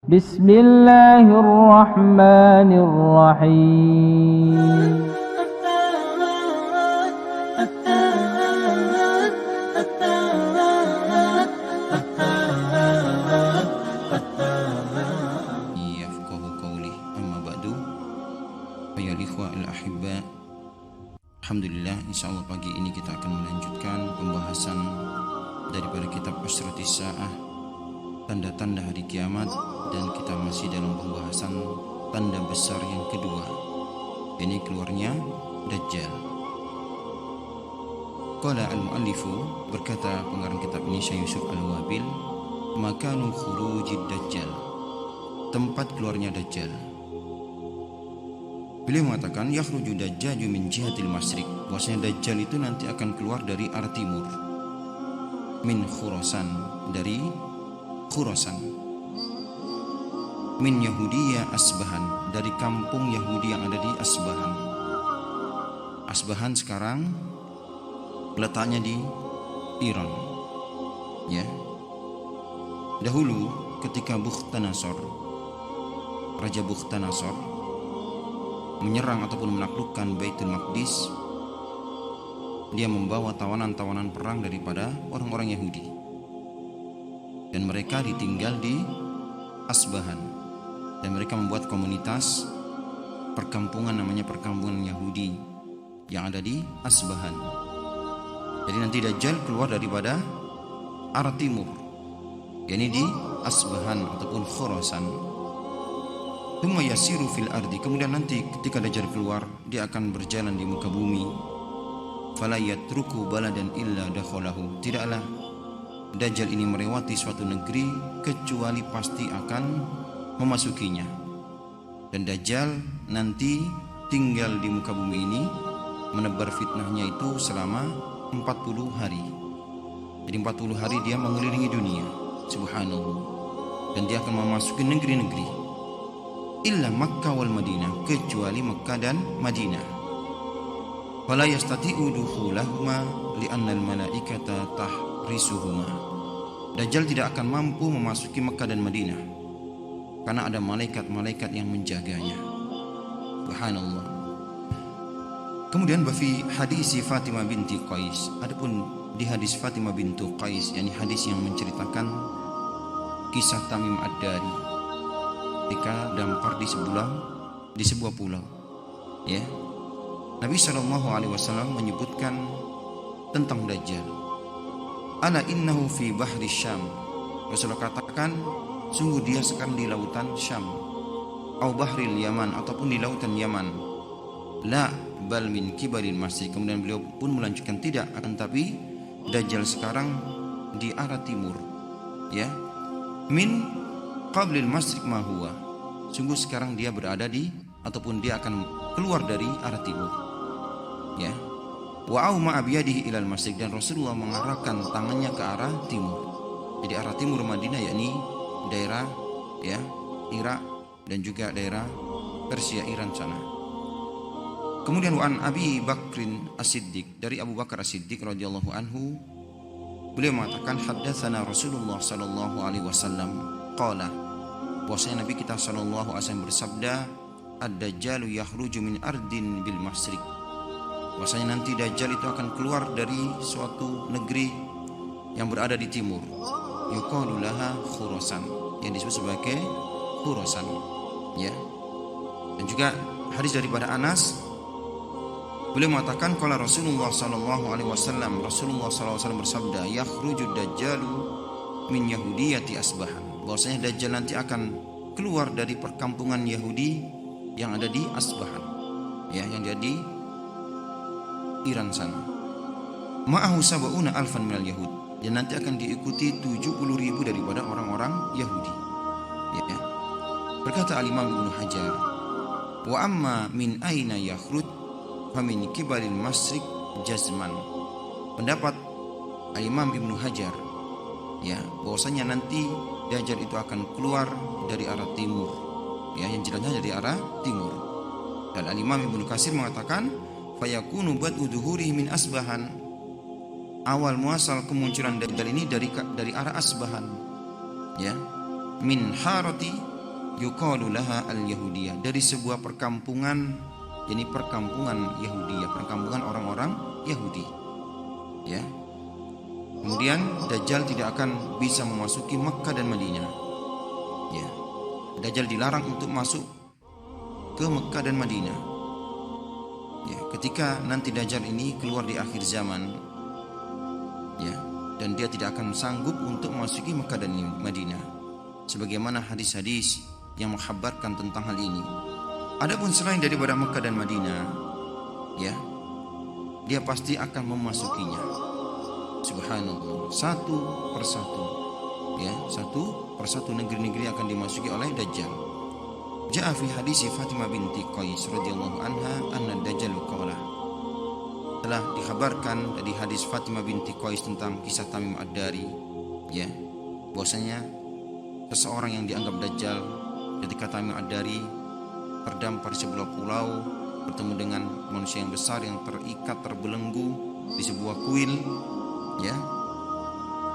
بسم الله الرحمن الرحيم yafqahu qawli amma ba'du ayol ikhwa al-ahibba. Alhamdulillah, insyaallah pagi ini kita akan melanjutkan pembahasan daripada kitab Asyratis Sa'ah, tanda-tanda hari kiamat, dan kita masih dalam pembahasan tanda besar yang kedua, ini keluarnya Dajjal. Qala al-muallifu, berkata pengarang kitab ini Syekh Yusuf Al-Wabil, makanu khurujid Dajjal, tempat keluarnya Dajjal. Beliau mengatakan yakhruju Dajjal min jihatil masyriq, bahwasanya Dajjal itu nanti akan keluar dari arah timur, min Khurasan, dari Khurasan, min Yahudiya Asbahan, dari kampung Yahudi yang ada di Asbahan. Asbahan sekarang letaknya di Iran, ya. Dahulu ketika Bukhtanasor, Raja Bukhtanasor menyerang ataupun menaklukkan Baitul Maqdis, dia membawa tawanan-tawanan perang daripada orang-orang Yahudi, dan mereka ditinggal di Asbahan, dan mereka membuat komunitas perkampungan, namanya perkampungan Yahudi yang ada di Asbahan. Jadi nanti Dajjal keluar daripada arah timur, yakni di Asbahan ataupun Khurasan. Thumma yasiru fil ardi, kemudian nanti ketika Dajjal keluar, dia akan berjalan di muka bumi. Fala yatruku baladan illa dakhalahu, tidaklah Dajjal ini melewati suatu negeri kecuali pasti akan memasukinya. Dan Dajjal nanti tinggal di muka bumi ini, menebar fitnahnya itu selama 40 hari. Jadi 40 hari dia mengelilingi dunia, subhanallah. Dan dia akan memasuki negeri-negeri, illa Makkah wal Madinah, kecuali Makkah dan Madinah. Fala yastati'u dukhulahuma li'anna al-malaikata tahrisuhuma. Dajjal tidak akan mampu memasuki Makkah dan Madinah karena ada malaikat-malaikat yang menjaganya, subhanallah. Kemudian bafi hadis Fatimah binti Qais, adapun di hadis Fatimah bintu Qais, yakni hadis yang menceritakan kisah Tamim Ad-Dari ketika dampar di sebuah pulau, ya. Nabi SAW menyebutkan tentang Dajjal, ala innahu fi bahri Syam. Rasulullah katakan, sungguh dia sekarang di lautan Syam, au bahril Yaman, ataupun di lautan Yaman. La bal min kibalil masjid. Kemudian beliau pun melanjutkan, tidak, akan tapi Dajjal sekarang di arah timur, ya. Min qablil masjid ma huwa, sungguh sekarang dia berada di, ataupun dia akan keluar dari arah timur, ya. Wa auma biyadihi ilal masjid, dan Rasulullah mengarahkan tangannya ke arah timur. Jadi arah timur Madinah, yakni daerah, ya, Irak dan juga daerah Persia, Iran sana. Kemudian wa an Abi Bakrin As-Siddiq, dari Abu Bakar As-Siddiq radhiyallahu anhu, beliau mengatakan haddatsana Rasulullah sallallahu alaihi wasallam qala, bahwasanya Nabi kita sallallahu alaihi wasallam bersabda, ad-dajjalu yakhruju min ardin bil masyriq, bahwasanya nanti Dajjal itu akan keluar dari suatu negeri yang berada di timur, yuqalu laha Khurasan, yang disebut sebagai Khurasan, ya. Dan juga hadis daripada Anas, beliau mengatakan qala Rasulullah sallallahu alaihi wasallam, Rasulullah sallallahu alaihi wasallam bersabda, yakhruju Dajjalu min Yahudiyati Asbahan, bahwasanya Dajjal nanti akan keluar dari perkampungan Yahudi yang ada di Asbahan, ya, yang ada di Iran sana. Ma'ahu sab'una alfan minal yahud, dan nanti akan diikuti 70.000 daripada orang-orang Yahudi, ya. Berkata al-Imam Ibnu Hajar, wa amma min aina yakhruj fa min kibalil masyriq jazman. Pendapat al-Imam Ibnu Hajar, ya, bahwasanya nanti Dajjal itu akan keluar dari arah timur, ya, yang jelasnya dari arah timur. Dan al-Imam Ibnu Katsir mengatakan fayakunu bad'u dhuhurihi min Asbahan, awal muasal kemunculan Dajjal ini dari arah Asbahan, ya. Min harati yuqalu laha al-Yahudiyah, dari sebuah perkampungan, yakni perkampungan Yahudiyah, perkampungan orang-orang Yahudi. Ya. Kemudian Dajjal tidak akan bisa memasuki Mekkah dan Madinah. Ya. Dajjal dilarang untuk masuk ke Mekkah dan Madinah. Ya, ketika nanti Dajjal ini keluar di akhir zaman, ya, dan dia tidak akan sanggup untuk memasuki Mekkah dan Madinah, sebagaimana hadis-hadis yang mengkhabarkan tentang hal ini. Adapun selain daripada Mekkah dan Madinah, ya, dia pasti akan memasukinya. Subhanallah, satu persatu, ya, satu persatu negeri-negeri akan dimasuki oleh Dajjal. Ja'a fi hadis Fatimah binti Qais radhiyallahu anha anna Dajjal qala. Telah dikhabarkan dari hadis Fatimah binti Qais tentang kisah Tamim Ad-Dari, ya, bahwasanya seseorang yang dianggap Dajjal ketika Tamim Ad-Dari terdampar di sebuah pulau, bertemu dengan manusia yang besar yang terikat terbelenggu di sebuah kuil, ya.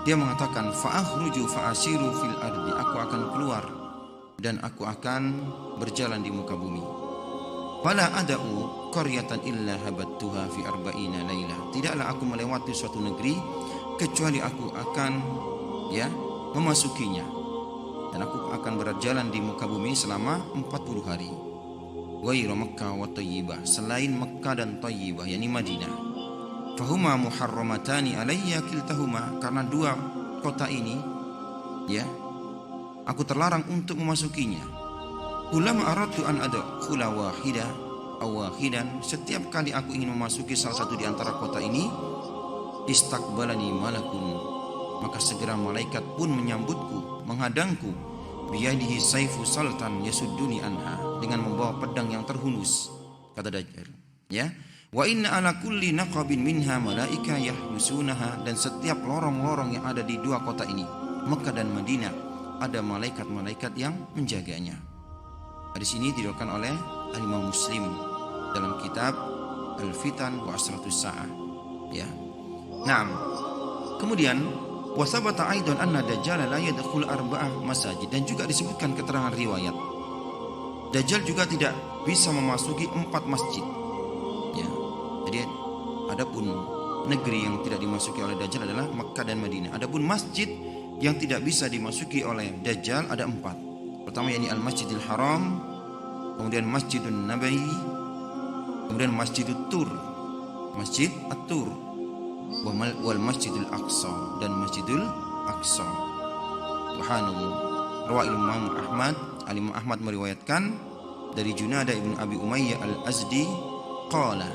Dia mengatakan, fa'akhruju fa'asiru fil ardi, aku akan keluar dan aku akan berjalan di muka bumi. Fala ada'u qaryatan illa habattuha fi arba'ina laila. Tidaklah aku melewati suatu negeri kecuali aku akan, ya, memasukinya, dan aku akan berjalan di muka bumi selama 40 hari. Ghairu Makkah wa Thayyibah, selain Mekkah dan Thayyibah, yakni Madinah. Fahuma muharramatani alayya kiltahuma, karena dua kota ini, ya, aku terlarang untuk memasukinya. Ulama aradtu an adkhula wahida aw wahidan, setiap kali aku ingin memasuki salah satu di antara kota ini, istaqbalani malakun, maka segera malaikat pun menyambutku, menghadangku, biyadihi saifu sultan yasudduni anha, dengan membawa pedang yang terhunus, kata Dajjal, ya. Wa inna ala kulli naqabin minha malaika yahmusunaha, dan setiap lorong-lorong yang ada di dua kota ini, Mekkah dan Madinah, ada malaikat-malaikat yang menjaganya. Hadis ini diriwayatkan oleh Imam Muslim dalam kitab Al-Fitan wa Asratus Sa'ah, ya. Naam. Kemudian wasabata aidan anna Dajjal la yadkhul arba'ah masajid, dan juga disebutkan keterangan riwayat Dajjal juga tidak bisa memasuki 4 masjid. Ya. Jadi adapun negeri yang tidak dimasuki oleh Dajjal adalah Mekkah dan Madinah. Adapun masjid yang tidak bisa dimasuki oleh Dajjal ada 4. Pertama yakni Al-Masjidil Haram, kemudian Masjidun Nabawi, kemudian Masjidut Tur, Masjid At-Tur, wal Masjidil Aqsa, dan Masjidul Aqsa. Subhanallah. Rawi Imam Ahmad, Imam Ahmad meriwayatkan dari Junadah ibn Abi Umayyah Al-Azdi qala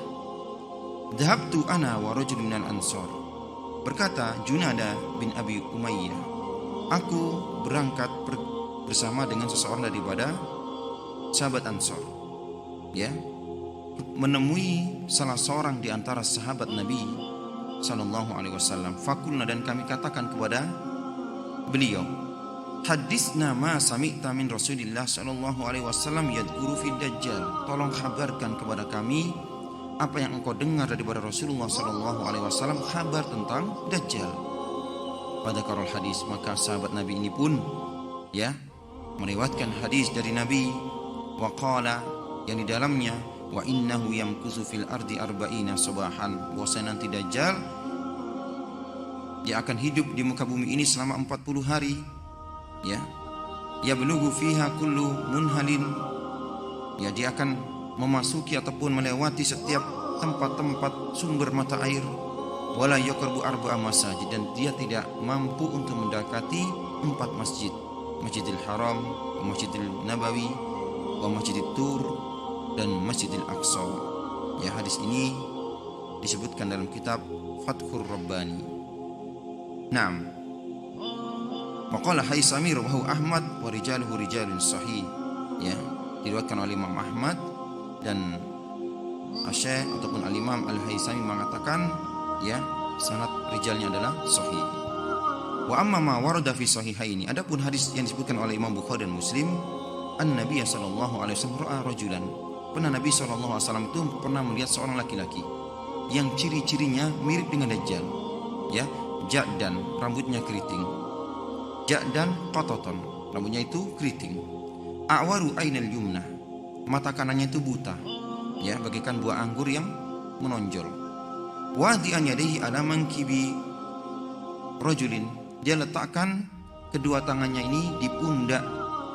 dhahabtu ana wa rajulun minal ansar. Berkata Junadah bin Abi Umayyah, aku berangkat bersama dengan seseorang daripada sahabat Ansar, ya, menemui salah seorang di antara sahabat Nabi sallallahu alaihi wasallam. Fakulna, dan kami katakan kepada beliau, hadisna ma sami'ta min Rasulillah sallallahu alaihi wasallam yadhkuru fi Dajjal. Tolong kabarkan kepada kami apa yang engkau dengar daripada Rasulullah sallallahu alaihi wasallam kabar tentang Dajjal. Pada karol hadis, maka sahabat Nabi ini pun, ya, meriwayatkan hadis dari Nabi, waqala, yang di dalamnya wa innahu yamkusu fil ardi arba'ina sabahan, bahwa nanti Dajjal dia akan hidup di muka bumi ini selama 40 hari, ya, yablughu fiha kullu munhalin, ya, dia akan memasuki ataupun melewati setiap tempat-tempat sumber mata air, wala yaqrabu arba'a masajid, dan dia tidak mampu untuk mendekati 4 masjid, Masjidil Haram, Masjidil Nabawi, wa Masjidil Tur, dan Masjidil Aqsa. Ya, hadis ini disebutkan dalam kitab Fathur Rabbani. Naam. Waqala Haisami rawahu Ahmad wa rijaluhu rijalun sahih. Ya, diriwayatkan oleh Imam Ahmad, dan Asy-Syaikh ataupun Al-Imam Al-Haisami mengatakan, ya, sanad rijalnya adalah sahih. Wa amma ma warada fi sahihaini, adapun hadis yang disebutkan oleh Imam Bukhari dan Muslim, an-Nabi sallallahu alaihi wasallam ra'a rajulan, pernah Nabi sallallahu alaihi wasallam itu pernah melihat seorang laki-laki yang ciri-cirinya mirip dengan Dajjal, ya, ja'dan, rambutnya keriting, ja'dan qatatan, rambutnya itu keriting, a'waru ainal yumna, mata kanannya itu buta, ya, bagaikan buah anggur yang menonjol. Wadi'an yadayhi ala mankibi rajulin, dia letakkan kedua tangannya ini di pundak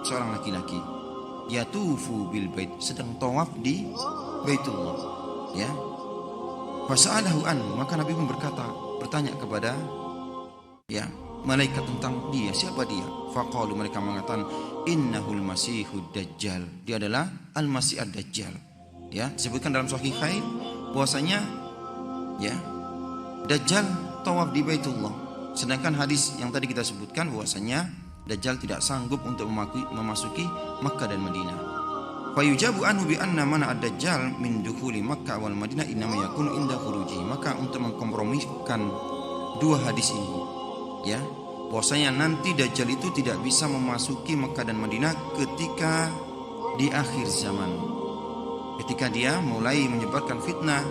seorang laki-laki. Yatufu bil bait, sedang tawaf di Baitullah, ya. Fasa'alahu an, maka Nabi pun bertanya kepada, ya, malaikat tentang dia, siapa dia? Faqalu, mereka mengatakan, innahul masihud dajjal, dia adalah al-masih ad-dajjal. Ya, disebutkan dalam Sahihain bahwasanya, ya, Dajjal tawaf di Baitullah. Sedangkan hadis yang tadi kita sebutkan bahwasanya Dajjal tidak sanggup untuk memasuki Makkah dan Madinah. Fayujabu anhu bi anna mana ad-dajjal min dukhuli Makkah wal Madinah innama yakunu inda khuruji. Maka untuk mengkompromikan dua hadis ini, ya, bahwasanya nanti Dajjal itu tidak bisa memasuki Makkah dan Madinah ketika di akhir zaman. Ketika dia mulai menyebarkan fitnah,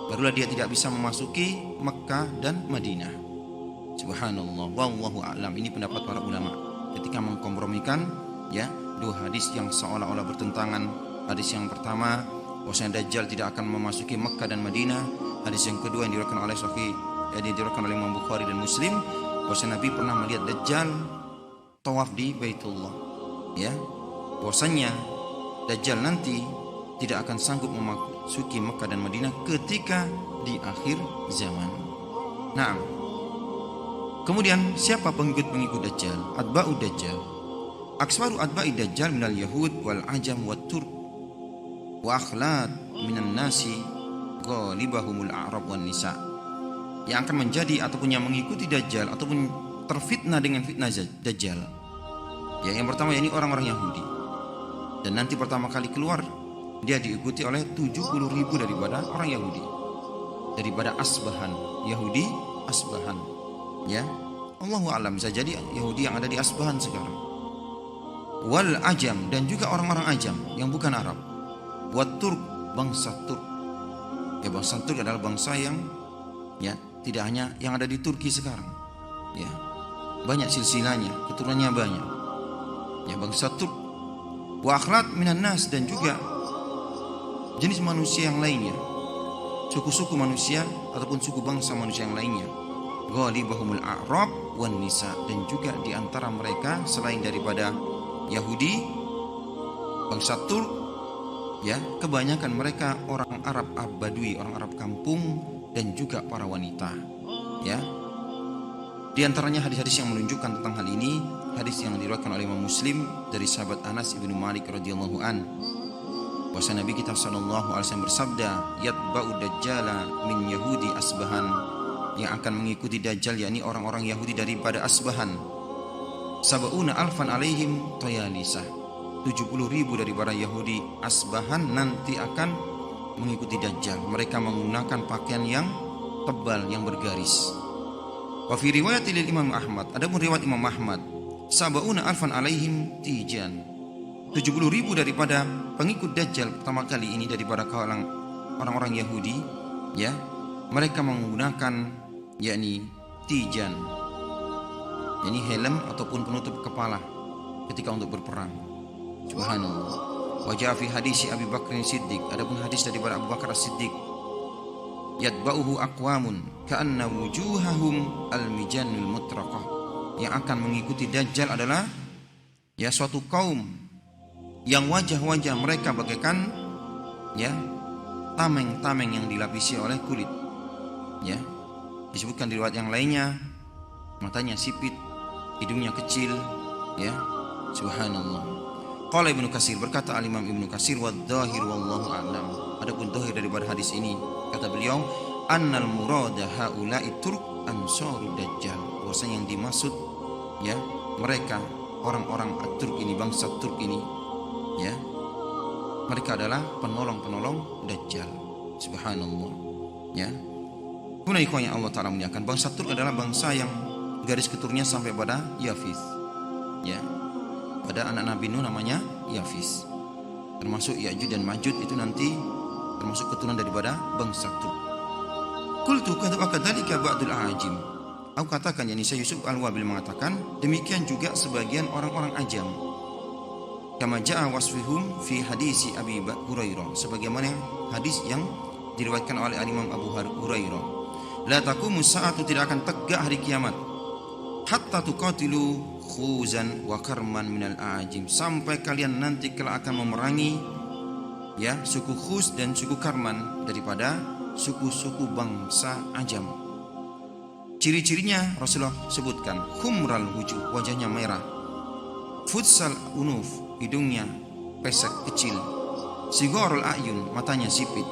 barulah dia tidak bisa memasuki Makkah dan Madinah. Subhanallah, wallahu a'lam. Ini pendapat para ulama ketika mengkompromikan, ya, dua hadis yang seolah-olah bertentangan. Hadis yang pertama bahwasanya Dajjal tidak akan memasuki Makkah dan Madinah. Hadis yang kedua yang diriwayatkan oleh Sahih, diriwayatkan oleh Imam Bukhari dan Muslim, bahwasanya Nabi pernah melihat Dajjal tawaf di Baitullah, ya, bahwasanya Dajjal nanti tidak akan sanggup memasuki Makkah dan Madinah ketika di akhir zaman. Nah, kemudian siapa pengikut-pengikut Dajjal? Atba'u Dajjal. Akswaru atba'i Dajjal minal Yahud wal Ajam wat Turk wa akhlad minan nasi ghalibahumul a'rab wan nisa. Yang akan menjadi ataupun yang mengikuti Dajjal ataupun terfitnah dengan fitnah Dajjal, ya, yang pertama ini orang-orang Yahudi. Dan nanti pertama kali keluar dia diikuti oleh 70.000 daripada orang Yahudi, daripada Asbahan, Yahudi Asbahan, ya. Allahu a'lam, bisa jadi Yahudi yang ada di Asbahan sekarang. Wal Ajam, dan juga orang-orang Ajam yang bukan Arab. Wat Turk, bangsa Turk. Ya, bangsa Turk adalah bangsa yang, ya, tidak hanya yang ada di Turki sekarang, ya, banyak silsilahnya, keturunannya banyak, ya, bangsa Turk. Wa akhlaq minan nas, dan juga jenis manusia yang lainnya, suku-suku manusia ataupun suku bangsa manusia yang lainnya. Ghalibahumul a'rab wan nisa, dan juga di antara mereka selain daripada Yahudi, bangsa Turk, ya, kebanyakan mereka orang Arab Badui, orang Arab kampung, dan juga para wanita, ya. Di antaranya hadis-hadis yang menunjukkan tentang hal ini, hadis yang diriwayatkan oleh Imam Muslim dari sahabat Anas ibnu Malik radhiyallahu an, bahwa Nabi kita sallallahu alaihi wasallam bersabda, yatba'u dajjala min Yahudi Asbahan, yang akan mengikuti Dajjal yakni orang-orang Yahudi daripada Asbahan, sab'una alfan alaihim tayalisah, 70.000 daripada Yahudi Asbahan nanti akan mengikuti Dajjal. Mereka menggunakan pakaian yang tebal, yang bergaris. Wa fi riwayat Imam Ahmad, adapun riwayat Imam Ahmad, sab'una alfan alaihim tijan, 70.000 daripada pengikut Dajjal pertama kali ini daripada kalangan orang-orang Yahudi, ya, mereka menggunakan yakni tijan, yakni helm ataupun penutup kepala ketika untuk berperang. Subhanallah. Wa ja'a fi hadis Abi Bakar Siddiq, adapun hadis daripada Abu Bakar Siddiq, yatba'uhu aqwamun ka'anna wujuhahum al-mijanul mutraqah, yang akan mengikuti Dajjal adalah, ya, suatu kaum yang wajah-wajah mereka bagaikan, ya, tameng-tameng yang dilapisi oleh kulit, ya. Disebutkan di riwayat yang lainnya, matanya sipit, hidungnya kecil, ya. Subhanallah. Qala Ibnu Katsir, berkata al-Imam Ibnu Katsir, wa dzahir wallahu a'lam, adapun zahir daripada hadis ini, kata beliau, annal murada haula'i turk ansarud Dajjal, bahwasanya yang dimaksud, ya, mereka orang-orang Turk ini, bangsa Turk ini, ya, mereka adalah penolong-penolong Dajjal. Subhanallah, ya. Kemudian ikhwan yang Allah Ta'ala muliakan, bangsa Turk adalah bangsa yang garis keturunannya sampai pada Yafis, ya, pada anak Nabi Nuh namanya Yafis, termasuk Ya'juj dan Ma'juj itu nanti termasuk keturunan daripada bangsa Turk. Qultu kadzalika ba'dul a'ajim, aku katakan, yakni saya Yusuf Al-Wabil mengatakan, demikian juga sebagian orang-orang Ajam. kama jaa wasfuhum fi hadisi Abi Hurairah, sebagaimana hadis yang diriwayatkan oleh Imam Abu Hurairah. La taqumu sa'atu, tidak akan tegak hari kiamat, hatta tuqatilu khuzan wa karman minal a'ajim, sampai kalian nanti kelak akan memerangi ya suku Khuz dan suku Karman daripada suku-suku bangsa Ajam. Ciri-cirinya Rasulullah sebutkan, humral wujuh, wajahnya merah, futsal unuf, hidungnya pesek kecil, sigharul ayun, matanya sipit,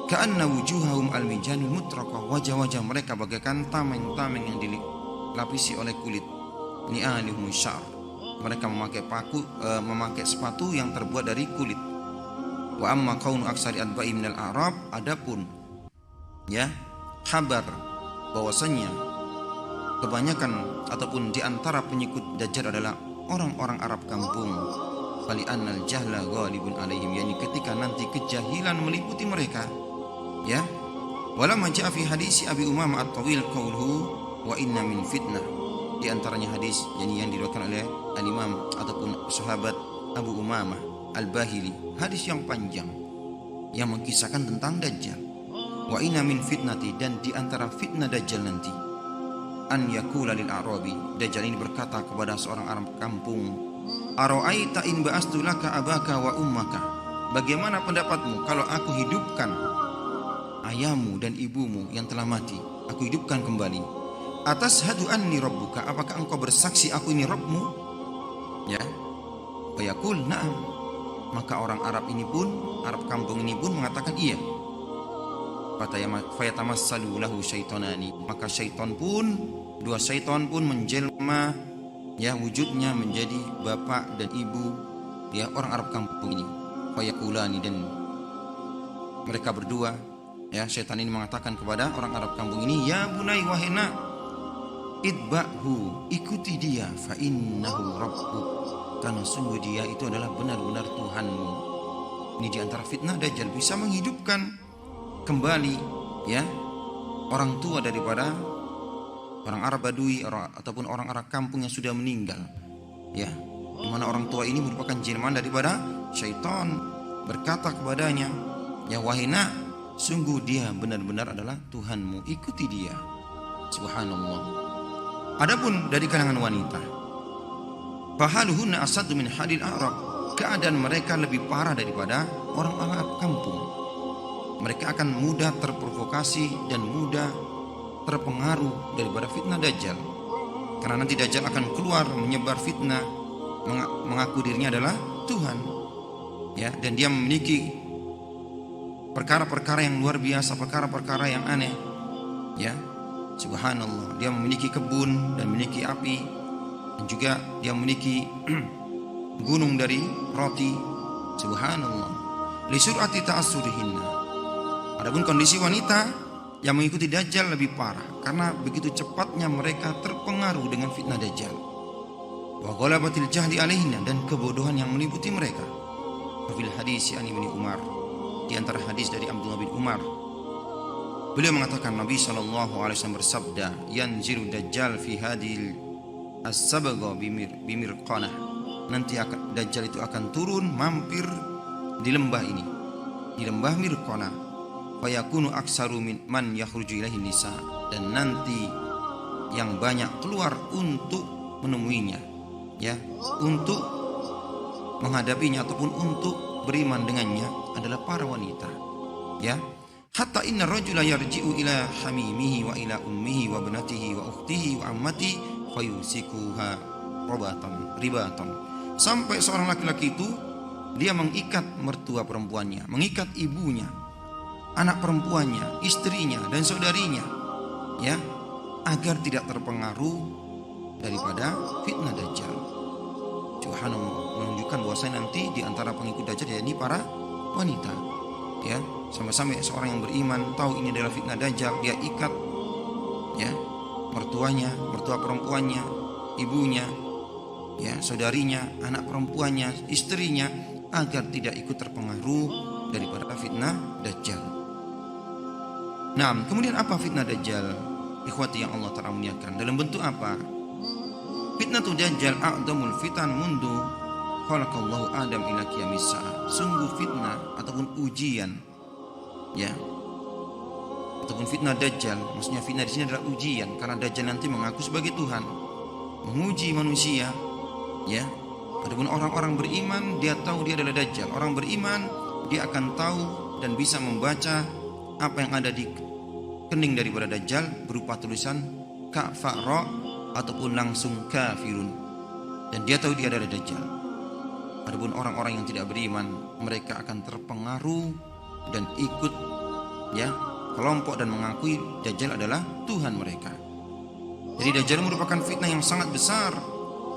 ka'anna wujuhahum almijanul mutraqah, wajah-wajah mereka bagaikan tameng-tameng yang dilapisi oleh kulit, ni'alihum syar, mereka memakai sepatu yang terbuat dari kulit. Wa amma kaunu aksari adba'i minal a'rab, adapun ya kabar bahwasanya kebanyakan ataupun di antara pengikut Dajjal adalah orang-orang Arab kampung, fali annal jahla ghalibun alaihim, yakni ketika nanti kejahilan meliputi mereka ya. Wala ma ja'a fi hadisi Abi Umamah at-Tawil qauluhu wa inna min fitnah, di antaranya hadis yang diriwayatkan oleh al-Imam ataupun sahabat Abu Umamah Al-Bahili, hadis yang panjang yang mengisahkan tentang Dajjal. Wa inna min fitnati, dan di antara fitnah Dajjal nanti, an yaqula lil a'rabi, Dajjal ini berkata kepada seorang Arab kampung, ara'aita in ba'astu laka abaka wa ummaka, bagaimana pendapatmu kalau aku hidupkan ayahmu dan ibumu yang telah mati, aku hidupkan kembali. Atashhadu anni rabbuka, apakah engkau bersaksi aku ini Rabbmu? Ya. Fayaqul na'am, maka orang Arab kampung ini pun mengatakan iya. Fayatamassalu lahu syaitonani, maka dua syaitan pun menjelma ya wujudnya menjadi bapak dan ibu ya orang Arab kampung ini. Fayaqulani, dan mereka berdua ya, syaitan ini mengatakan kepada orang Arab kampung ini, ya bunai wahai nak, idba'hu, ikuti dia, fa innahu rabbuk, karena sungguh dia itu adalah benar-benar Tuhanmu. Ini diantara fitnah Dajjal, bisa menghidupkan kembali ya orang tua daripada orang Arab Badui ataupun orang Arab kampung yang sudah meninggal ya, di mana orang tua ini merupakan jelmaan daripada syaitan, berkata kepadanya, ya wahai nak, sungguh dia benar-benar adalah Tuhanmu, ikuti dia. Subhanallah. Adapun dari kalangan wanita, fahaluhunna asaddu min halil a'rab, keadaan mereka lebih parah daripada orang Arab kampung. Mereka akan mudah terprovokasi dan mudah terpengaruh daripada fitnah Dajjal, karena nanti Dajjal akan keluar menyebar fitnah, mengaku dirinya adalah Tuhan ya, dan dia memiliki perkara-perkara yang luar biasa, perkara-perkara yang aneh ya. Subhanallah, dia memiliki kebun dan memiliki api, dan juga dia memiliki gunung dari roti. Subhanallah. Li sur'ati ta'assurihinna. Adapun kondisi wanita yang mengikuti Dajjal lebih parah, karena begitu cepatnya mereka terpengaruh dengan fitnah Dajjal. Wa ghalabatil jahli alaihinna, dan kebodohan yang meliputi mereka. Fil hadis an Ibnu Umar, di antara hadis dari Abdullah bin Umar, beliau mengatakan Nabi SAW bersabda, yanzilu Dajjal fi hadil as-sabagha bimirqanah, nanti Dajjal itu akan turun mampir di lembah ini, di lembah Mirqanah. Fayakunu aksaru min man yakhruju ilaihi nisa, dan nanti yang banyak keluar untuk menemuinya ya, untuk menghadapinya ataupun untuk beriman dengannya adalah para wanita ya. Hatta inna rajula yarji'u ila hamimihi wa ila ummihi wa ibnatihi wa ukhtihi wa ammati fayusikuha ribatan, sampai seorang laki-laki itu dia mengikat mertua perempuannya, mengikat ibunya, anak perempuannya, istrinya dan saudarinya ya, agar tidak terpengaruh daripada fitnah Dajjal. Subhanallah, menunjukkan bahwasanya nanti di antara pengikut Dajjal ya ini para wanita ya. Sampai-sampai seorang yang beriman tahu ini adalah fitnah Dajjal, dia ikat ya mertuanya, mertua perempuannya, ibunya ya, saudarinya, anak perempuannya, istrinya, agar tidak ikut terpengaruh daripada fitnah Dajjal. Nah, kemudian apa fitnah Dajjal? Ikhwati yang Allah Ta'ala muliakan, dalam bentuk apa? Fitnah Dajjal a'dhamul fitan mundu khalaqallahu Adam ila qiyamis saah. Sungguh fitnah ataupun ujian, ya, ataupun fitnah Dajjal. Maksudnya fitnah di sini adalah ujian, karena Dajjal nanti mengaku sebagai Tuhan, menguji manusia, ya. Adapun orang-orang beriman, dia tahu dia adalah Dajjal. Orang beriman, dia akan tahu dan bisa membaca apa yang ada di kening daripada Dajjal berupa tulisan kafara ataupun langsung kafirun, dan dia tahu dia adalah Dajjal. Adapun orang-orang yang tidak beriman, mereka akan terpengaruh dan ikut, ya, kelompok dan mengakui Dajjal adalah Tuhan mereka. Jadi Dajjal merupakan fitnah yang sangat besar.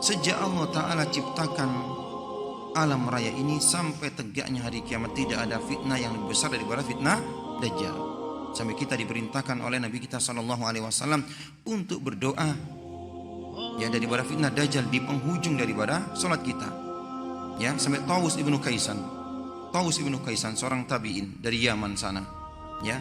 Sejak Allah Ta'ala ciptakan alam raya ini sampai tegaknya hari kiamat, tidak ada fitnah yang lebih besar daripada fitnah Dajjal. Sampai kita diperintahkan oleh Nabi kita SAW untuk berdoa, ya, daripada fitnah Dajjal di penghujung daripada sholat kita. Ya, sampai Tawus ibnu Kaisan seorang tabi'in dari Yaman sana, ya,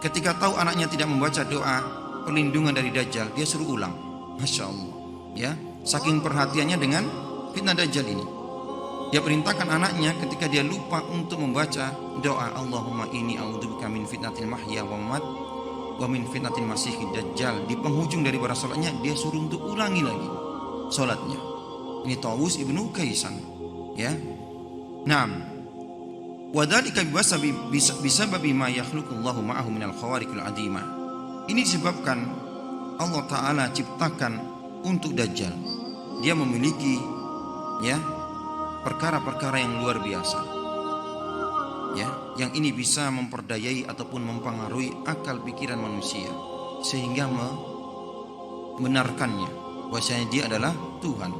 ketika tahu anaknya tidak membaca doa perlindungan dari Dajjal, dia suruh ulang. Masya Allah, ya, saking perhatiannya dengan fitnah Dajjal ini. Dia perintahkan anaknya ketika dia lupa untuk membaca doa Allahumma inni a'udzubika min fitnatil mahya wa mamat wa min fitnatil masiihid dajjal. Di penghujung daripada salatnya dia suruh untuk ulangi lagi salatnya. Ini Tawus ibnu Kaisan, ya. Naam. Wa dzalika bisababi ma yakhluqullahu ma'ahu minal khawariqil adimah. Ini disebabkan Allah Ta'ala ciptakan untuk Dajjal, dia memiliki, ya, perkara-perkara yang luar biasa, ya, yang ini bisa memperdayai ataupun mempengaruhi akal pikiran manusia sehingga membenarkannya bahwasanya dia adalah Tuhan.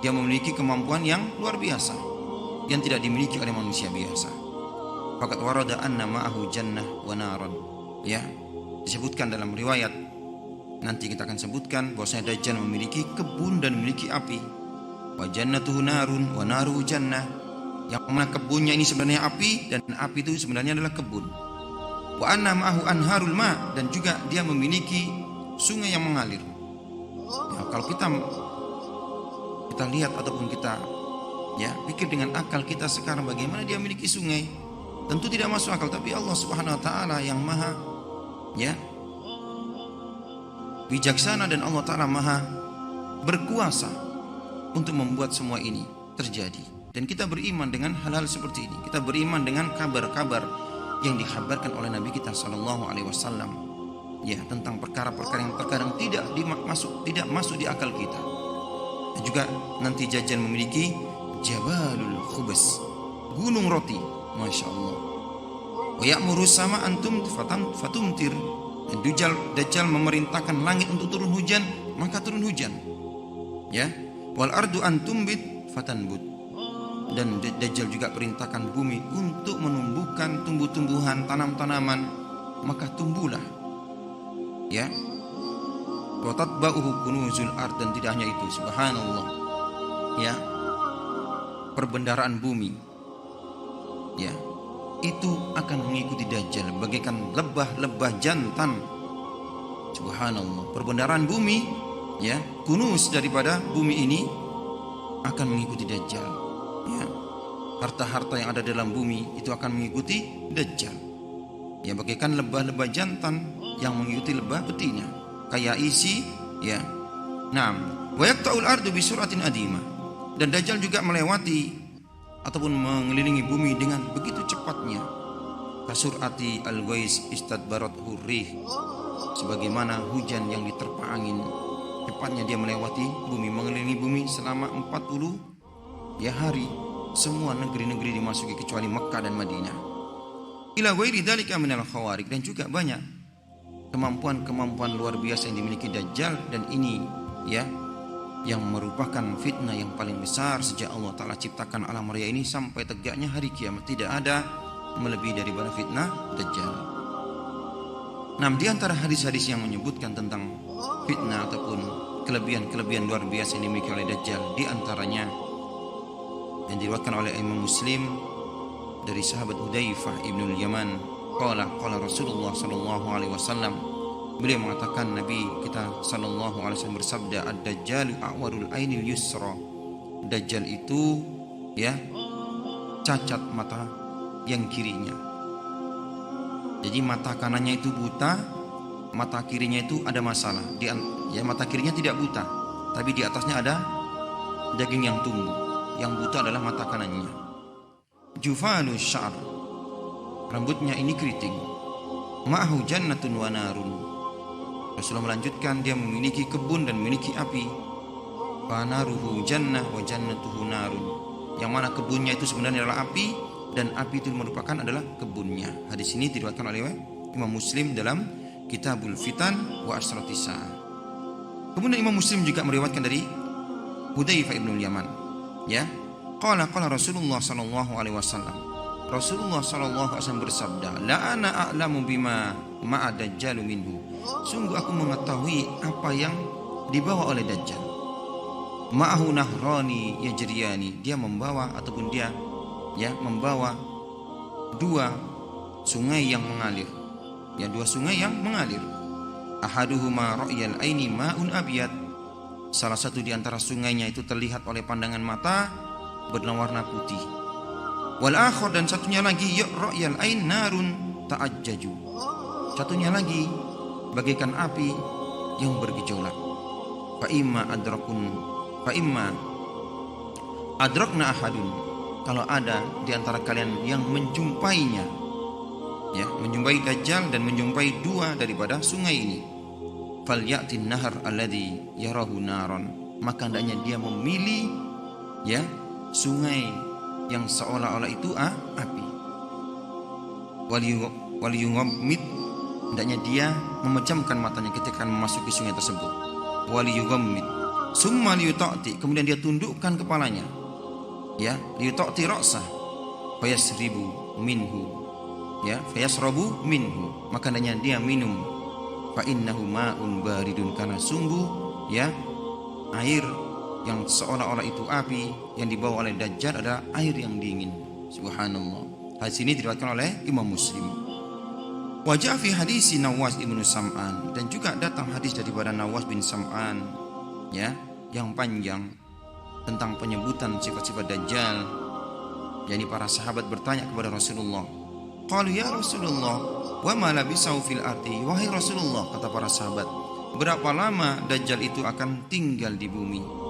Dia memiliki kemampuan yang luar biasa yang tidak dimiliki oleh manusia biasa. Faqad warada anna ma'ahu jannah wa naran, ya, disebutkan dalam riwayat, nanti kita akan sebutkan bahwasanya Dajjal memiliki kebun dan memiliki api. Wa jannatuhu narun wa naruhu jannah, yang mana kebunnya ini sebenarnya api dan api itu sebenarnya adalah kebun. Wa anna ma'ahu anharul ma, dan juga dia memiliki sungai yang mengalir. Ya, kalau kita lihat ataupun kita, ya, pikir dengan akal kita sekarang bagaimana dia memiliki sungai, tentu tidak masuk akal. Tapi Allah Subhanahu wa Ta'ala yang maha, ya, bijaksana, dan Allah Ta'ala maha berkuasa untuk membuat semua ini terjadi. Dan kita beriman dengan hal-hal seperti ini. Kita beriman dengan kabar-kabar yang dikhabarkan oleh Nabi kita SAW, ya, tentang perkara-perkara yang terkadang tidak masuk di akal kita. Dan juga nanti Dajjal memiliki Jabalul Khubus, gunung roti, Masya Allah. Wa ya'muru sama antum fatumtir, dan Dajjal memerintahkan langit untuk turun hujan, maka turun hujan, ya. Wal ardu antumbit fatanbut, dan Dajjal juga perintahkan bumi untuk menumbuhkan tumbuh-tumbuhan, tanam-tanaman, maka tumbuhlah, ya. Wa tatba'uhu kunuzul ard, dan tidak hanya itu, subhanallah, ya, perbendaharaan bumi, ya, itu akan mengikuti Dajjal bagaikan lebah-lebah jantan. Subhanallah, perbendaharaan bumi, ya, kunuz daripada bumi ini akan mengikuti Dajjal, ya. Harta-harta yang ada dalam bumi itu akan mengikuti Dajjal, ya, bagaikan lebah-lebah jantan yang mengikuti lebah betina, kayak isi, ya. Naam, wa yaqta'ul ardu bi suratin adimah, dan Dajjal juga melewati ataupun mengelilingi bumi dengan begitu cepatnya. Kasurati al-ghais istadbarat hurrih, sebagaimana hujan yang diterpa angin, cepatnya dia melewati bumi, mengelilingi bumi selama 40, ya, hari. Semua negeri-negeri dimasuki kecuali Mekah dan Madinah. Ila ghairi dzalika minal khawariq, dan juga banyak kemampuan-kemampuan luar biasa yang dimiliki Dajjal, dan ini, ya, yang merupakan fitnah yang paling besar sejak Allah Ta'ala ciptakan alam raya ini sampai tegaknya hari kiamat. Tidak ada melebihi daripada fitnah Dajjal. Nah, di antara hadis-hadis yang menyebutkan tentang fitnah ataupun kelebihan-kelebihan luar biasa yang dimiliki oleh Dajjal, di antaranya yang diriwayatkan oleh Imam Muslim dari sahabat Hudzaifah ibnul Yaman, qala Rasulullah sallallahu alaihi wasallam, beliau mengatakan, Nabi kita sallallahu alaihi wasallam bersabda, ad-dajjalu a'warul ainil yusra, Dajjal itu ya, cacat mata yang kirinya. Jadi mata kanannya itu buta, mata kirinya itu ada masalah. Ya, mata kirinya tidak buta, tapi di atasnya ada daging yang tumbuh. Yang buta adalah mata kanannya. Jufanu syar, rambutnya ini keriting. Ma'ahu jannatun wa narun. Rasulullah melanjutkan, dia memiliki kebun dan memiliki api. Fanaruhu jannah wa jannatuhu narun. Yang mana kebunnya itu sebenarnya adalah api, dan api itu merupakan adalah kebunnya. Hadis ini diriwayatkan oleh Imam Muslim dalam Kitabul Fitan wa Asratis Sa'ah. Kemudian Imam Muslim juga meriwayatkan dari Hudzaifah bin Yaman, ya. Qala Rasulullah sallallahu alaihi wasallam. Rasulullah sallallahu alaihi wasallam bersabda, "La ana a'lamu bima ma'a dajjal minhu." Sungguh aku mengetahui apa yang dibawa oleh Dajjal. Ma'ahu nahrani yajriyani. Dia membawa ataupun dia membawa dua sungai yang mengalir. Ya, dua sungai yang mengalir. Ahaduhuma ra'yal aini ma'un abyad. Salah satu di antara sungainya itu terlihat oleh pandangan mata berwarna putih. Wal akhar, dan satunya lagi ra'yal ain narun ta'ajjaju. Satunya lagi bagaikan api yang bergejolak. Fa imma adrakna ahadun. Kalau ada di antara kalian yang menjumpainya, ya, menjumpai Dajjal dan menjumpai dua daripada sungai ini, falyatin nahar alladhi yarahu naron. Maka hendaknya dia memilih, ya, sungai yang seolah-olah itu api. Waliyughammid, hendaknya dia memejamkan matanya ketika memasuki sungai tersebut. Waliyughammid summa liyuta'ti, kemudian dia tundukkan kepalanya, ya, liyuta'ti ra'sah fayasribu minhu, ya, fayasrabu minhu, maka hendaknya dia minum. Fa innahu ma'un baridun, karena sungguh, ya, air yang seolah-olah itu api yang dibawa oleh Dajjal adalah air yang dingin. Subhanallah. Hadis ini diriwayatkan oleh Imam Muslim. Wajah fi hadis Nawas ibnu Sam'an, dan juga datang hadis daripada Nawas bin Sam'an, ya, yang panjang tentang penyebutan sifat-sifat Dajjal. Yani para sahabat bertanya kepada Rasulullah, qalu ya Rasulullah, wa ma labisau fil ardi. Wahai Rasulullah, kata para sahabat, berapa lama Dajjal itu akan tinggal di bumi?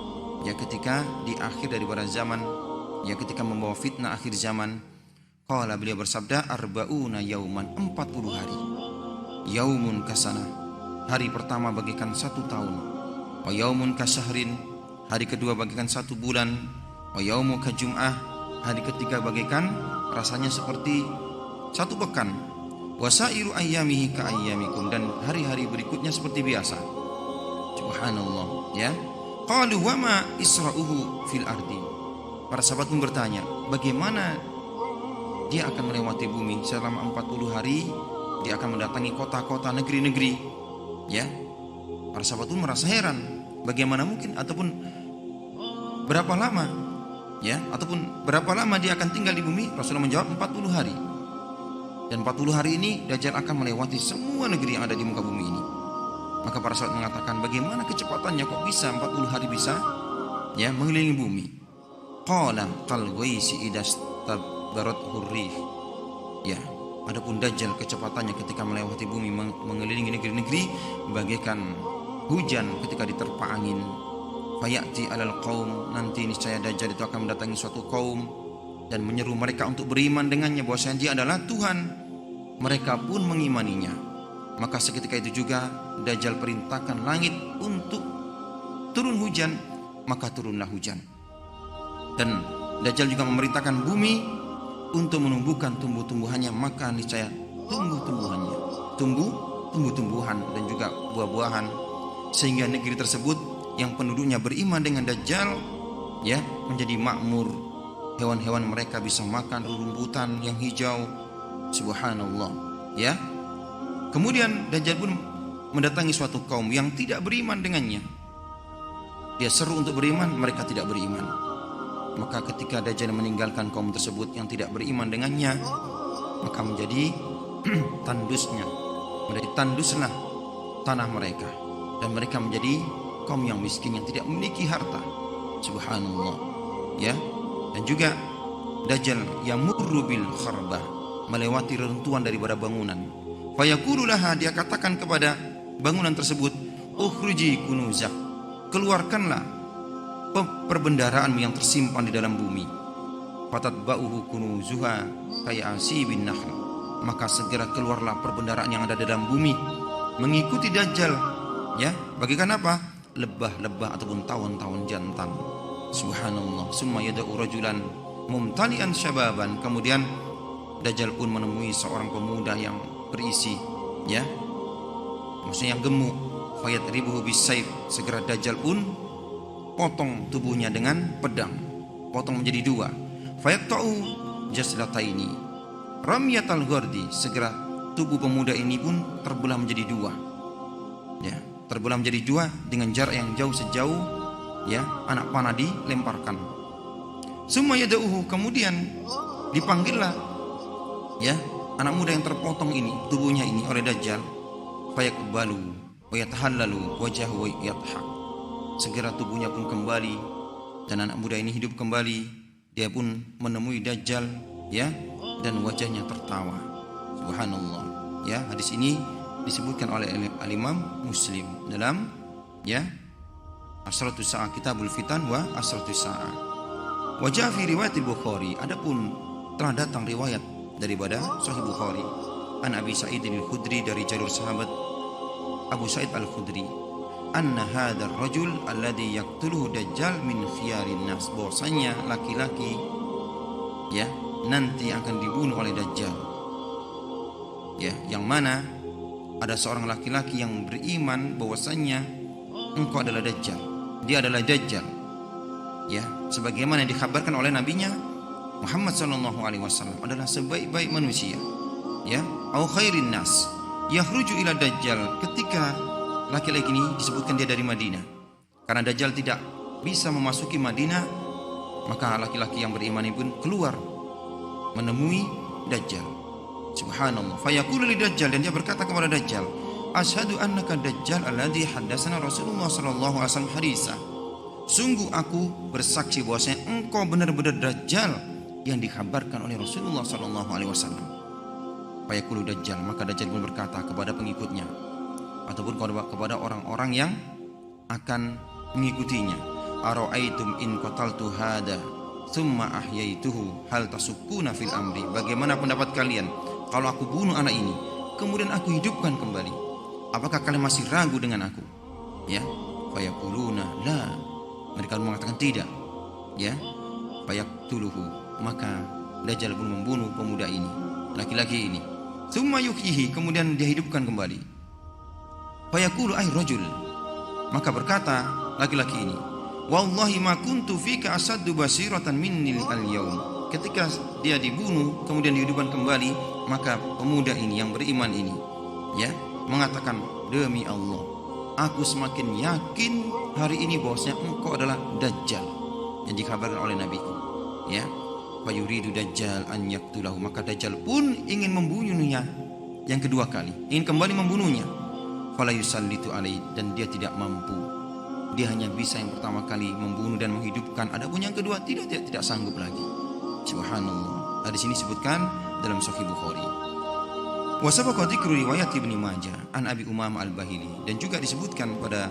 Ya, ketika di akhir daripada zaman, ya, ketika membawa fitnah akhir zaman. Qala, beliau bersabda, arba'una yauman, 40 hari. Yaumun kasana, hari pertama bagikan 1 tahun. Wa yaumun kasyahrin, hari kedua bagikan 1 bulan. Wa yaumu kajum'ah, hari ketiga bagikan rasanya seperti 1 pekan. Wa sairu ayyamihi ka ayyamikum, dan hari-hari berikutnya seperti biasa. Subhanallah, ya. Qalu wa ma isra'uhu fil ardi. Para sahabat pun bertanya, bagaimana dia akan melewati bumi selama 40 hari? Dia akan mendatangi kota-kota, negeri-negeri, ya. Para sahabat pun merasa heran, bagaimana mungkin, ataupun berapa lama, ya, ataupun berapa lama dia akan tinggal di bumi? Rasulullah menjawab 40 hari. Dan 40 hari ini Dajjal akan melewati semua negeri yang ada di muka bumi ini. Maka para sahabat mengatakan, bagaimana kecepatannya, kok bisa 40 hari bisa, ya, mengelilingi bumi? Qala qal ghaisi idastabarat hurrih. Ya, adapun Dajjal kecepatannya ketika melewati bumi, mengelilingi negeri-negeri bagaikan hujan ketika diterpa angin. Fayati alal qaum, nanti niscaya Dajjal itu akan mendatangi suatu kaum dan menyeru mereka untuk beriman dengannya, bahwasanya dia adalah Tuhan. Mereka pun mengimaninya. Maka seketika itu juga Dajjal perintahkan langit untuk turun hujan, maka turunlah hujan. Dan Dajjal juga memerintahkan bumi untuk menumbuhkan tumbuh-tumbuhannya, maka niscaya tumbuh-tumbuhan dan juga buah-buahan, sehingga negeri tersebut yang penduduknya beriman dengan Dajjal, ya, menjadi makmur. Hewan-hewan mereka bisa makan rumputan yang hijau. Subhanallah, ya. Kemudian Dajjal pun mendatangi suatu kaum yang tidak beriman dengannya. Dia seru untuk beriman, mereka tidak beriman. Maka ketika Dajjal meninggalkan kaum tersebut yang tidak beriman dengannya, maka menjadi tanduslah tanah mereka, dan mereka menjadi kaum yang miskin yang tidak memiliki harta. Subhanallah, ya. Dan juga Dajjal yamurru bil kharbah, melewati reruntuhan daripada bangunan. Fayaqulu laha, dia katakan kepada bangunan tersebut, ukhruji kunuzak, keluarkanlah perbendaraanmu yang tersimpan di dalam bumi. Fatatba'uhu kunuzuha kayasi bin nahl, maka segera keluarlah perbendaraan yang ada di dalam bumi mengikuti Dajjal, ya, bagikan apa? Lebah-lebah ataupun tawon-tawon jantan. Subhanallah. Summa yada'u rajulan mumtalian syababan, kemudian Dajjal pun menemui seorang pemuda yang berisi, ya, maksudnya yang gemuk. Fayadribuhu bisayf, segera Dajjal pun potong tubuhnya dengan pedang, potong menjadi dua. Fayaqta'u jaslataini ramyatal ghardi, segera tubuh pemuda ini pun terbelah menjadi dua, ya, terbelah menjadi dua dengan jarak yang jauh sejauh, ya, anak panah dilemparkan. Summa yada'uhu, kemudian dipanggillah, ya, anak muda yang terpotong ini, tubuhnya ini oleh Dajjal. Fayaqbalu wa yatahallalu wajhahu wa yadhhak, segera tubuhnya pun kembali dan anak muda ini hidup kembali. Dia pun menemui Dajjal, ya, dan wajahnya tertawa. Subhanallah. Ya, hadis ini disebutkan oleh Al-Imam Muslim dalam, ya, Asratus Sa'ah, Kitabul Fitan wa Asratus Sa'ah. Wajah fi riwayat Bukhari, adapun telah datang riwayat daripada Sahih Bukhari, an Abi Sa'id al-Khudri, dari jalur sahabat Abu Sa'id al-Khudri, anna hadzal rajul alladhi yaqtuluhu Dajjal min khiyarin nas, bahwasanya laki-laki, ya, nanti akan dibunuh oleh Dajjal, ya, yang mana ada seorang laki-laki yang beriman bahwasanya engkau adalah Dajjal, dia adalah Dajjal, ya, sebagaimana dikhabarkan oleh nabinya Muhammad sallallahu alaihi wasallam, adalah sebaik-baik manusia, ya, au khairin nas yakhruju ila Dajjal. Ketika laki-laki ini disebutkan dia dari Madinah, karena Dajjal tidak bisa memasuki Madinah, maka laki-laki yang beriman ini pun keluar menemui Dajjal. Subhanallah. Fayaqulu li Dajjal, dan dia berkata kepada Dajjal, asyhadu annaka Dajjal alladhi haddatsana Rasulullah sallallahu alaihi wasallam haditsa, sungguh aku bersaksi bahwasanya engkau benar-benar Dajjal yang dikabarkan oleh Rasulullah sallallahu alaihi wasallam. Fayaqulu Dajjal, maka Dajjal pun berkata kepada pengikutnya ataupun kepada orang-orang yang akan mengikutinya, ara'aitum in qataltu hada thumma ahyaituhu hal tasukuna fil amri, bagaimana pendapat kalian kalau aku bunuh anak ini kemudian aku hidupkan kembali, apakah kalian masih ragu dengan aku? Ya, fayaquluna la, mereka mengatakan tidak, ya. Fayaqtuluhu, maka Dajjal pun membunuh pemuda ini, laki-laki ini. Tsumma yuhyihi, kemudian dia hidupkan kembali. Fayaqulu ay rajul, maka berkata laki-laki ini, wallahi ma kuntu fika asaddu basiratan minni al-yaum. Ketika dia dibunuh kemudian dihidupkan kembali, maka pemuda ini yang beriman ini, ya, mengatakan, demi Allah, aku semakin yakin hari ini bahwasanya engkau adalah Dajjal yang dikabarkan oleh nabiku, ya. Fayuridu Dajjal an yaqtulahu, maka Dajjal pun ingin membunuhnya yang kedua kali, ingin kembali membunuhnya. Fala yusallitu alaihi, dan dia tidak mampu. Dia hanya bisa yang pertama kali membunuh dan menghidupkan, adapun yang kedua tidak sanggup lagi. Subhanallah. Hadis ini disebutkan dalam Sahih Bukhari. Wa sabaqa dzikru riwayat Ibnu Majah an Abi Umamah al-Bahili, dan juga disebutkan pada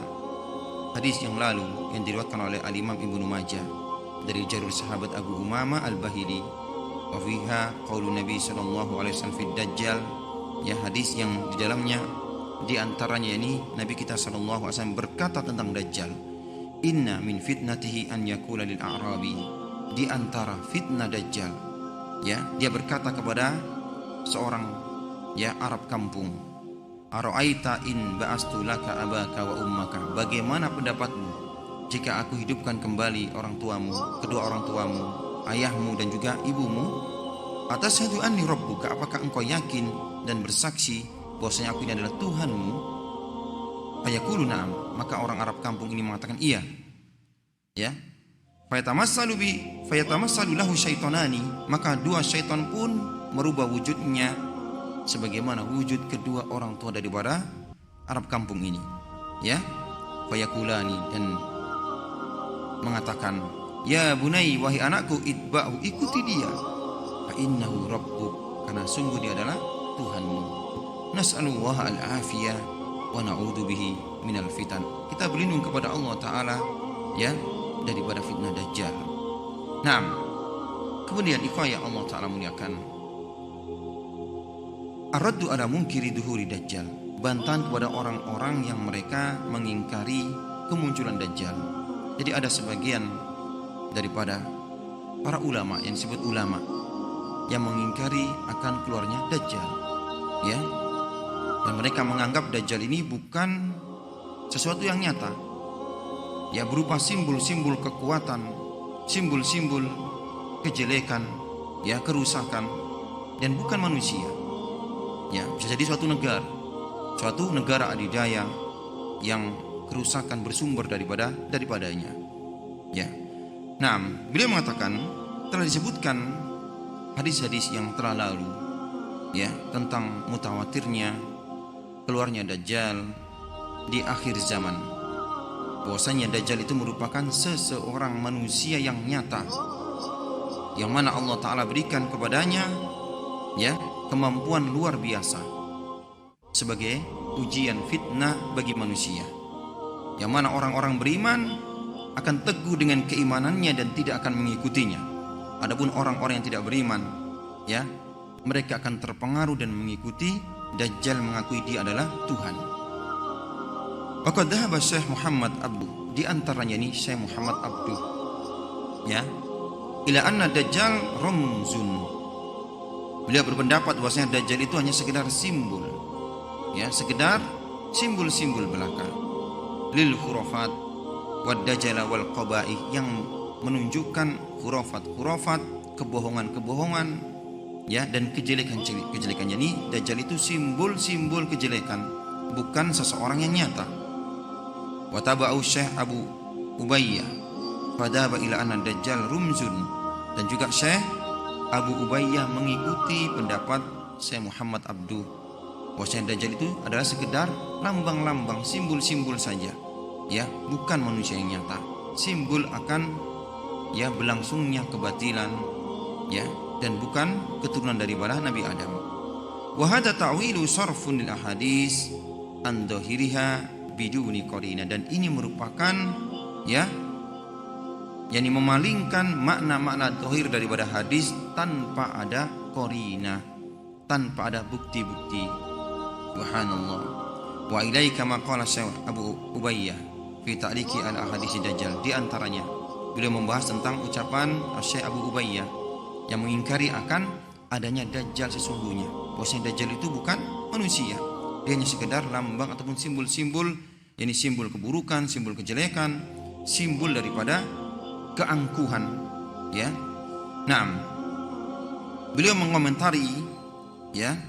hadis yang lalu yang diriwayatkan oleh Al-Imam Ibnu Majah dari jalur sahabat Abu Umamah al-Bahili, wa fiha qaulun Nabi sallallahu alaihi wasallam fi Dajjal, ya, hadis yang di dalamnya di antaranya ini Nabi kita sallallahu alaihi wasallam berkata tentang Dajjal, inna min fitnatihi an yaqula lil a'rabi, di antara fitnah Dajjal, ya, dia berkata kepada seorang, ya, Arab kampung, ara'aita in ba'astu laka abaka wa ummaka, bagaimana pendapatmu jika aku hidupkan kembali orang tuamu, kedua orang tuamu, ayahmu dan juga ibumu? Atashhadu anni rabbuka, apakah engkau yakin dan bersaksi bahwasanya aku ini adalah Tuhanmu? Fayaqulu na'am, maka orang Arab kampung ini mengatakan iya, ya. Fayatamassalu lahu syaitanani, maka dua syaitan pun merubah wujudnya sebagaimana wujud kedua orang tua daripada Arab kampung ini, ya. Fayaqulani, dan mengatakan, Ya bunai, wahai anakku, itba'u, ikuti dia. Fa innahu rabbuk, karena sungguh dia adalah Tuhanmu. Nas'alullah al-afiyah wa na'udzu bihi minal fitan. Kita berlindung kepada Allah Ta'ala ya daripada fitnah Dajjal. Naam. Kemudian ikhwah Allah Ta'ala muliakan, ar-raddu ala munkiri duhuri Dajjal, bantahan kepada orang-orang yang mereka mengingkari kemunculan Dajjal. Jadi ada sebagian daripada para ulama yang disebut ulama yang mengingkari akan keluarnya Dajjal, ya, dan mereka menganggap Dajjal ini bukan sesuatu yang nyata, ya, berupa simbol-simbol kekuatan, simbol-simbol kejelekan, ya, kerusakan, dan bukan manusia, ya, bisa jadi suatu negara adidaya yang kerusakan bersumber daripadanya, ya. Nah, beliau mengatakan telah disebutkan hadis-hadis yang telah lalu, ya, tentang mutawatirnya keluarnya Dajjal di akhir zaman. Bahwasanya Dajjal itu merupakan seseorang manusia yang nyata, yang mana Allah Ta'ala berikan kepadanya, ya, kemampuan luar biasa sebagai ujian fitnah bagi manusia, yang mana orang-orang beriman akan teguh dengan keimanannya dan tidak akan mengikutinya. Adapun orang-orang yang tidak beriman, ya, mereka akan terpengaruh dan mengikuti Dajjal, mengakui dia adalah Tuhan. Waqad dhahaba Syekh Muhammad Abduh, di antaranya ini Syekh Muhammad Abduh, ya, ila anna Dajjal ramzun. Beliau berpendapat bahwasanya Dajjal itu hanya sekedar simbol, ya, sekedar simbol-simbol belaka, lil khurafat wad dajjal wal qabaih, yang menunjukkan khurafat, kebohongan, ya, dan kejelekannya. Ini Dajjal itu simbol-simbol kejelekan, bukan seseorang yang nyata. Wa taba'u Syekh Abu Ubayyah fadaba ila anna Dajjal rumzun, dan juga Syekh Abu Ubayyah mengikuti pendapat Syekh Muhammad Abduh bahwasanya Dajjal itu adalah sekedar lambang-lambang, simbol-simbol saja, ya, bukan manusia yang nyata, simbol akan, ya, berlangsungnya kebatilan, ya, dan bukan keturunan daripada Nabi Adam. Wa hadza ta'wilu sarfun lil ahadits an dhahiriha biduni qarina, dan ini merupakan, ya, yakni memalingkan makna-makna zahir daripada hadis tanpa ada qarina, tanpa ada bukti-bukti. Subhanallah. Wa ilaika ma qala Syekh Abu Ubayyah fi ta'liqi al ahadits Dajjal. Di antaranya beliau membahas tentang ucapan Syekh Abu Ubayyah yang mengingkari akan adanya Dajjal sesungguhnya. Bahwasanya Dajjal itu bukan manusia, dia hanya sekedar lambang ataupun simbol-simbol, yakni simbol keburukan, simbol kejelekan, simbol daripada keangkuhan, ya. Nah, beliau mengomentari, ya,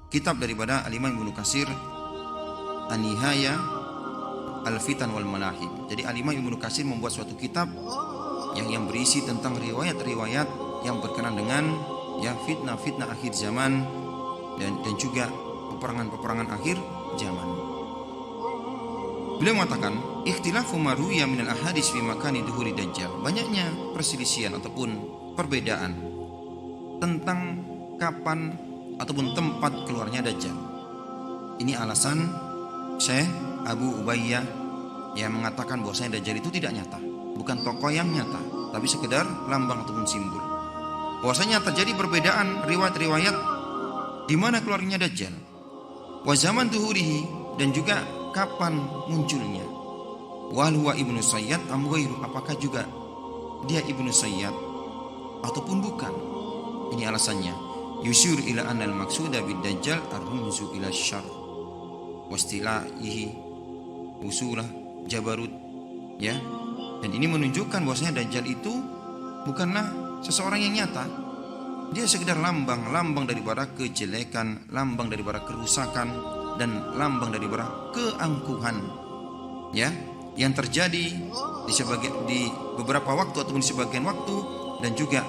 kitab daripada Al-Imam Ibnu Katsir An-Nihayah Al-Fitan wal Malahib. Jadi Al-Imam Ibnu Katsir membuat suatu kitab yang berisi tentang riwayat-riwayat yang berkenaan dengan, ya, fitnah-fitnah akhir zaman dan juga peperangan-peperangan akhir zaman. Beliau mengatakan, ikhtilafu ma ruwiya minal ahadits fi makani duhuri Dajjal. Banyaknya perselisihan ataupun perbedaan tentang kapan ataupun tempat keluarnya Dajjal. Ini alasan Syekh Abu Ubayyah yang mengatakan bahwasanya Dajjal itu tidak nyata, bukan tokoh yang nyata, tapi sekedar lambang ataupun simbol. Bahwasanya terjadi perbedaan riwayat-riwayat di mana keluarnya Dajjal, wa zaman duhurihi, dan juga kapan munculnya. Wal huwa Ibnu Sayyad am ghairu, apakah juga dia Ibnu Sayyad ataupun bukan. Ini alasannya. Yusyur ila anna al-maqsuda bid Dajjal ar-rumzu ila syarr wastila'ihi usulah jabarut, ya. Dan ini menunjukkan bahwasanya Dajjal itu bukanlah seseorang yang nyata. Dia sekedar lambang daripada kejelekan, lambang daripada kerusakan, dan lambang daripada keangkuhan, ya, yang terjadi di beberapa waktu ataupun di sebagian waktu, dan juga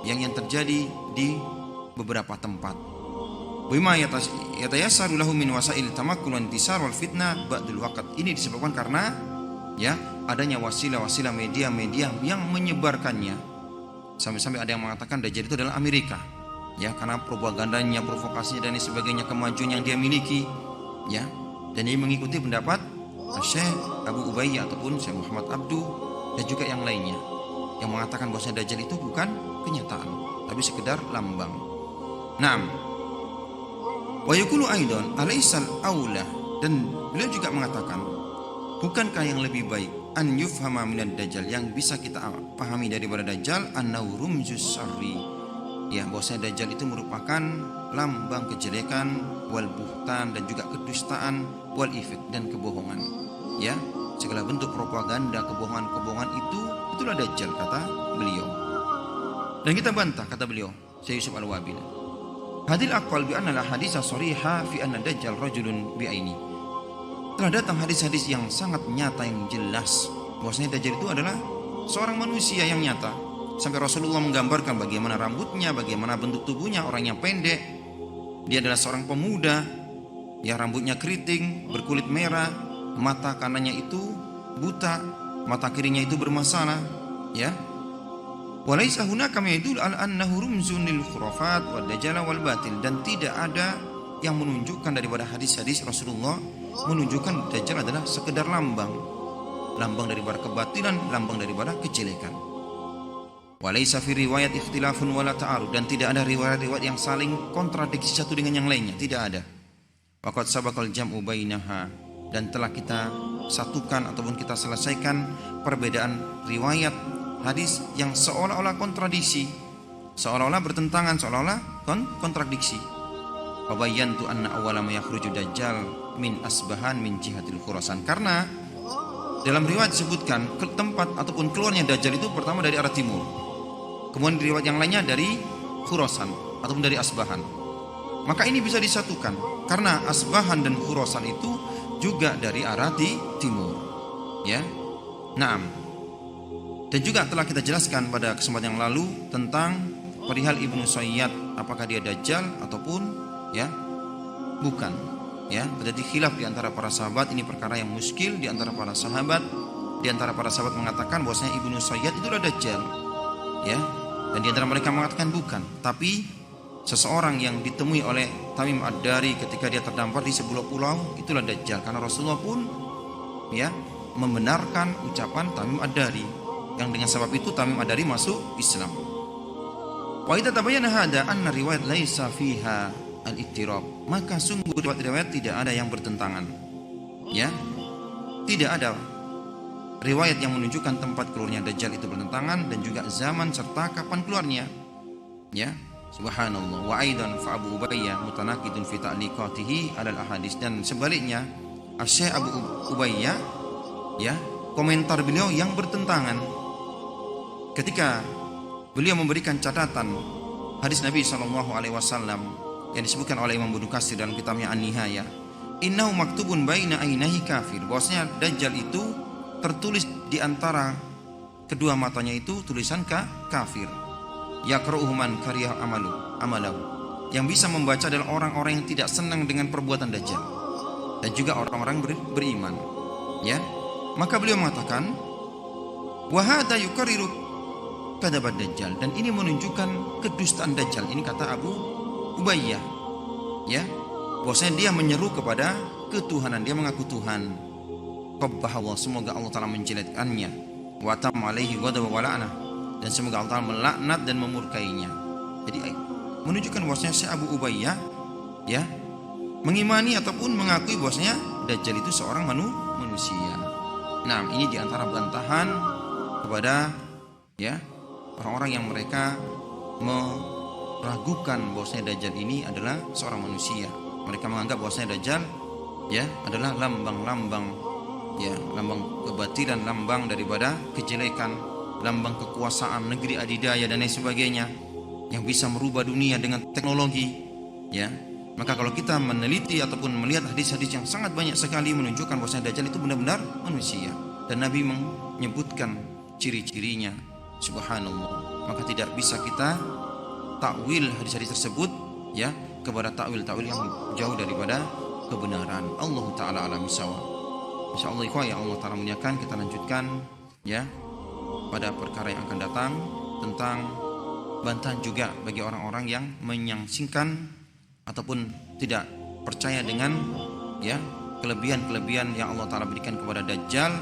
yang terjadi di beberapa tempat. Bima yatayassaru lahu min wasail tamakkul wa intisar wal fitnah ba'dul waqt. Ini disebabkan karena ya, adanya wasilah-wasilah media-media yang menyebarkannya. Sampai-sampai ada yang mengatakan Dajjal itu adalah Amerika, ya, karena propagandanya, provokasinya dan sebagainya, kemajuan yang dia miliki, ya. Dan ini mengikuti pendapat Syekh Abu Ubayyah ataupun Syekh Muhammad Abdu dan juga yang lainnya yang mengatakan bahwasanya Dajjal itu bukan kenyataan tapi sekedar lambang. Naam. Wa yaqulu aidan alaisal aula, dan beliau juga mengatakan, bukankah yang lebih baik an yufhama minad dajjal, yang bisa kita pahami daripada Dajjal, annahu rumzus syarri, ya, bahwasanya Dajjal itu merupakan lambang kejelekan, wal buhtan, dan juga kedustaan, wal ifk, dan kebohongan, ya, segala bentuk propaganda, kebohongan-kebohongan itulah Dajjal, kata beliau. Dan kita bantah, kata beliau, Syekh Yusuf Al-Wabil, hadil aqwal bi anna al-hadits shariha fi anna Dajjal rajulun bi aini. Telah datang hadis-hadis yang sangat nyata, yang jelas bahwasanya Dajjal itu adalah seorang manusia yang nyata. Sampai Rasulullah menggambarkan bagaimana rambutnya, bagaimana bentuk tubuhnya, orangnya pendek. Dia adalah seorang pemuda, ya, rambutnya keriting, berkulit merah, mata kanannya itu buta, mata kirinya itu bermasalah, ya. Walaysa hunaka ma yadullu ala annahu rumzun lil khurafat wad dajjal wal batil, dan tidak ada yang menunjukkan daripada hadis-hadis Rasulullah menunjukkan Dajjal adalah sekedar lambang daripada kebatilan, lambang daripada kejelekan. Walaysa fi riwayat ikhtilafun wala ta'arud, dan tidak ada riwayat-riwayat yang saling kontradiksi satu dengan yang lainnya, tidak ada. Waqad sabaqal jam'u bainaha, dan telah kita satukan ataupun kita selesaikan perbedaan riwayat hadis yang seolah-olah kontradiksi, seolah-olah bertentangan, seolah-olah kontradiksi. Fabayyantu anna awwala ma yakhruju Dajjal min Asbahan min jihatil Khurasan, karena dalam riwayat disebutkan ke tempat ataupun keluarnya Dajjal itu pertama dari arah timur, kemudian riwayat yang lainnya dari Khurasan ataupun dari Asbahan. Maka ini bisa disatukan karena Asbahan dan Khurasan itu juga dari arah timur, ya. Naam. Dan juga telah kita jelaskan pada kesempatan yang lalu tentang perihal Ibnu Sayyad, apakah dia Dajjal ataupun, ya, bukan, ya. Terjadi khilaf di antara para sahabat, ini perkara yang muskil di antara para sahabat. Di antara para sahabat mengatakan bahwasanya Ibnu Sayyad itulah Dajjal, ya. Dan di antara mereka mengatakan bukan, tapi seseorang yang ditemui oleh Tamim Ad-Dari ketika dia terdampar di sebuah pulau, itulah Dajjal, karena Rasulullah pun, ya, membenarkan ucapan Tamim Ad-Dari, yang dengan sebab itu Tamim Ad-Dari masuk Islam. Wa idza tabayyana hada anna riwayat laisa fiha al-ittirab, maka sungguh riwayat tidak ada yang bertentangan, ya, tidak ada riwayat yang menunjukkan tempat keluarnya Dajjal itu bertentangan, dan juga zaman serta kapan keluarnya, ya. Subhanallah. Wa aidan fa Abu Ubayyah mutanaqidun fi ta'liqatihi 'alal ahadits, dan sebaliknya Syekh Abu Ubayyah, ya, komentar beliau yang bertentangan ketika beliau memberikan catatan hadis Nabi SAW yang disebutkan oleh Imam Ibnu Katsir dalam kitabnya An-Nihayah, innahu maktubun baina ainihi kafir, bahwasanya Dajjal itu tertulis di antara kedua matanya itu tulisan kafir, yaqra'uhu man kariha amalahu, yang bisa membaca adalah orang-orang yang tidak senang dengan perbuatan Dajjal, dan juga orang-orang beriman, ya. Maka beliau mengatakan, wa hadza yukarriru kadzdzab Dajjal, dan ini menunjukkan kedustaan Dajjal. Ini kata Abu Ubayyah, ya, bahwasanya dia menyeru kepada ketuhanan, dia mengaku Tuhan. Qabbahallah, semoga Allah Ta'ala menjelekkannya, wa tamma alaihi ghadab wa la'nah, dan semoga Allah Ta'ala melaknat dan memurkainya. Jadi menunjukkan bahwasanya Syekh Abu Ubayyah, ya, mengimani ataupun mengakui bahwasanya Dajjal itu seorang manusia. Nah, ini diantara bantahan kepada, ya, orang-orang yang mereka meragukan bahwasanya Dajjal ini adalah seorang manusia. Mereka menganggap bahwasanya Dajjal, ya, adalah lambang-lambang, ya, lambang kebatilan, lambang daripada kejelekan, lambang kekuasaan negeri adidaya dan lain sebagainya, yang bisa merubah dunia dengan teknologi, ya. Maka kalau kita meneliti ataupun melihat hadis-hadis yang sangat banyak sekali menunjukkan bahwasanya Dajjal itu benar-benar manusia, dan Nabi menyebutkan ciri-cirinya. Subhanallah. Maka tidak bisa kita takwil hadis-hadis tersebut, ya, kepada takwil-takwil yang jauh daripada kebenaran. Allah Ta'ala alam bisawab. Insyaallah ikhwah yang Allah Ta'ala muliakan, kita lanjutkan ya pada perkara yang akan datang tentang bantahan juga bagi orang-orang yang menyangsingkan ataupun tidak percaya dengan ya kelebihan-kelebihan yang Allah Ta'ala berikan kepada Dajjal,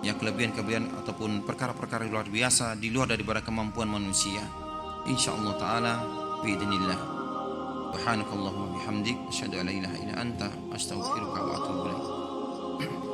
ya kelebihan-kelebihan ataupun perkara-perkara luar biasa di luar daripada kemampuan manusia. Insyaallah Ta'ala biidznillah. Subhanakallahumma bihamdik asyhadu an la ilaha illa anta astaghfiruka wa atubu ilaik.